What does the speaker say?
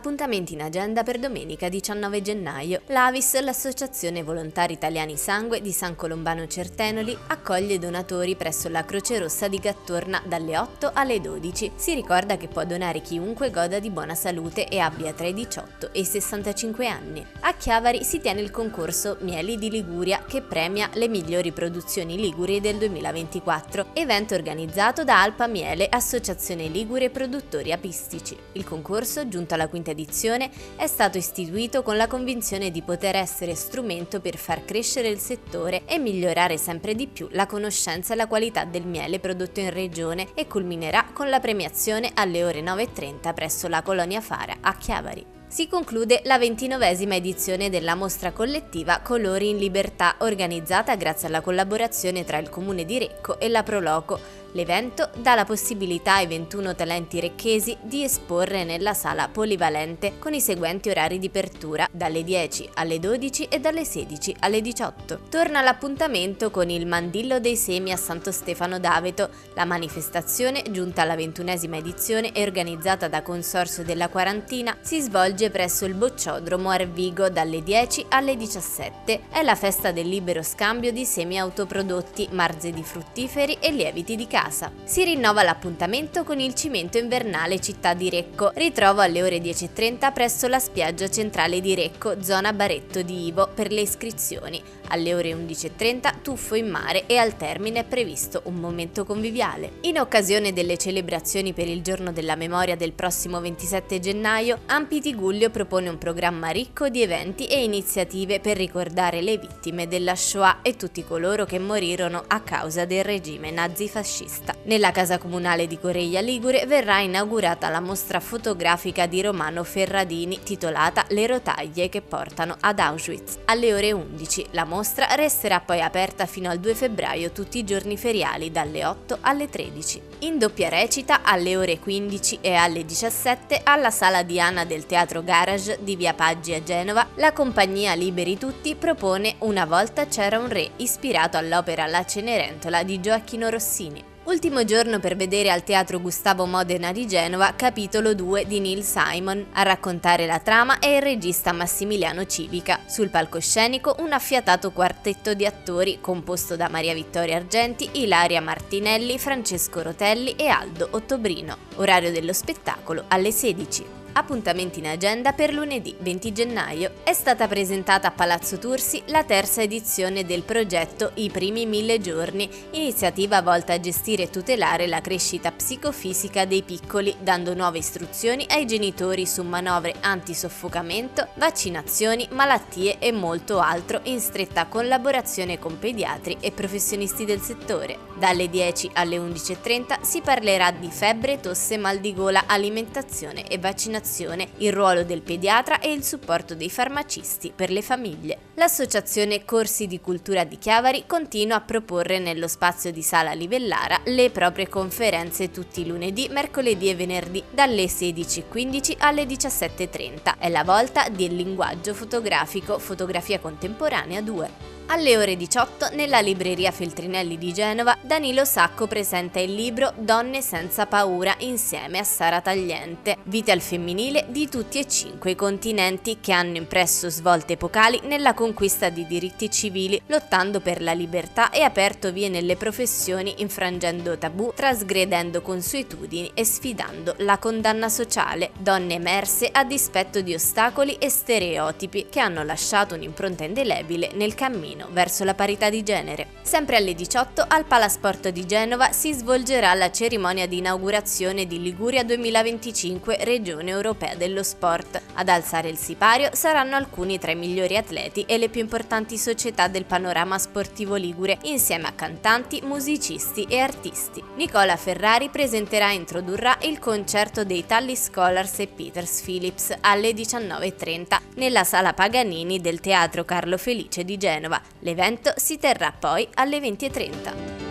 Appuntamenti in agenda per domenica 19 gennaio. L'Avis, l'Associazione Volontari Italiani Sangue di San Colombano Certenoli, accoglie donatori presso la Croce Rossa di Gattorna dalle 8 alle 12. Si ricorda che può donare chiunque goda di buona salute e abbia tra i 18 e i 65 anni. A Chiavari si tiene il concorso Mieli di Liguria che premia le migliori produzioni liguri del 2024, evento organizzato da Alpa Miele, Associazione Ligure Produttori Apistici. Il concorso, giunto alla quinta edizione, è stato istituito con la convinzione di poter essere strumento per far crescere il settore e migliorare sempre di più la conoscenza e la qualità del miele prodotto in regione, e culminerà con la premiazione alle ore 9:30 presso la Colonia Fara a Chiavari. Si conclude la 29esima edizione della mostra collettiva Colori in Libertà, organizzata grazie alla collaborazione tra il Comune di Recco e la Proloco. L'evento dà la possibilità ai 21 talenti recchesi di esporre nella sala polivalente con i seguenti orari di apertura: dalle 10 alle 12 e dalle 16 alle 18. Torna l'appuntamento con il Mandillo dei Semi a Santo Stefano d'Aveto. La manifestazione, giunta alla 21esima edizione e organizzata da Consorzio della Quarantina, si svolge presso il Bocciodromo Arvigo dalle 10 alle 17. È la festa del libero scambio di semi autoprodotti, marzeti fruttiferi e lieviti di casa. Si rinnova l'appuntamento con il cimento invernale Città di Recco. Ritrovo alle ore 10:30 presso la spiaggia centrale di Recco, zona Baretto di Ivo, per le iscrizioni. Alle ore 11:30 tuffo in mare e al termine è previsto un momento conviviale. In occasione delle celebrazioni per il Giorno della Memoria del prossimo 27 gennaio, Ampitigullio propone un programma ricco di eventi e iniziative per ricordare le vittime della Shoah e tutti coloro che morirono a causa del regime nazifascista. Nella casa comunale di Coreglia Ligure verrà inaugurata la mostra fotografica di Romano Ferradini titolata Le rotaglie che portano ad Auschwitz. Alle ore 11 la mostra resterà poi aperta fino al 2 febbraio tutti i giorni feriali dalle 8 alle 13. In doppia recita alle ore 15 e alle 17 alla Sala Diana del Teatro Garage di Via Paggi a Genova, la compagnia Liberi Tutti propone Una volta c'era un re, ispirato all'opera La Cenerentola di Gioacchino Rossini. Ultimo giorno per vedere al Teatro Gustavo Modena di Genova Capitolo 2 di Neil Simon. A raccontare la trama è il regista Massimiliano Civica. Sul palcoscenico un affiatato quartetto di attori composto da Maria Vittoria Argenti, Ilaria Martinelli, Francesco Rotelli e Aldo Ottobrino. Orario dello spettacolo alle 16. Appuntamenti in agenda per lunedì 20 gennaio. È stata presentata a Palazzo Tursi la terza edizione del progetto I primi 1000 giorni, iniziativa volta a gestire e tutelare la crescita psicofisica dei piccoli, dando nuove istruzioni ai genitori su manovre antisoffocamento, vaccinazioni, malattie e molto altro, in stretta collaborazione con pediatri e professionisti del settore. Dalle 10 alle 11:30 si parlerà di febbre, tosse, mal di gola, alimentazione e vaccinazione, il ruolo del pediatra e il supporto dei farmacisti per le famiglie. L'associazione Corsi di Cultura di Chiavari continua a proporre nello spazio di Sala Livellara le proprie conferenze tutti i lunedì, mercoledì e venerdì dalle 16:15 alle 17:30. È la volta del linguaggio fotografico Fotografia Contemporanea 2. Alle ore 18, nella libreria Feltrinelli di Genova, Danilo Sacco presenta il libro Donne senza paura insieme a Sara Tagliente, vite al femminile di tutti e 5 i continenti che hanno impresso svolte epocali nella conquista di diritti civili, lottando per la libertà e aperto vie nelle professioni, infrangendo tabù, trasgredendo consuetudini e sfidando la condanna sociale. Donne emerse a dispetto di ostacoli e stereotipi che hanno lasciato un'impronta indelebile nel cammino verso la parità di genere. Sempre alle 18 al Palasport di Genova si svolgerà la cerimonia di inaugurazione di Liguria 2025 Regione Europea dello Sport. Ad alzare il sipario saranno alcuni tra i migliori atleti e le più importanti società del panorama sportivo ligure, insieme a cantanti, musicisti e artisti. Nicola Ferrari presenterà e introdurrà il concerto dei Tully Scholars e Peters Phillips alle 19:30 nella Sala Paganini del Teatro Carlo Felice di Genova. L'evento si terrà poi alle 20:30.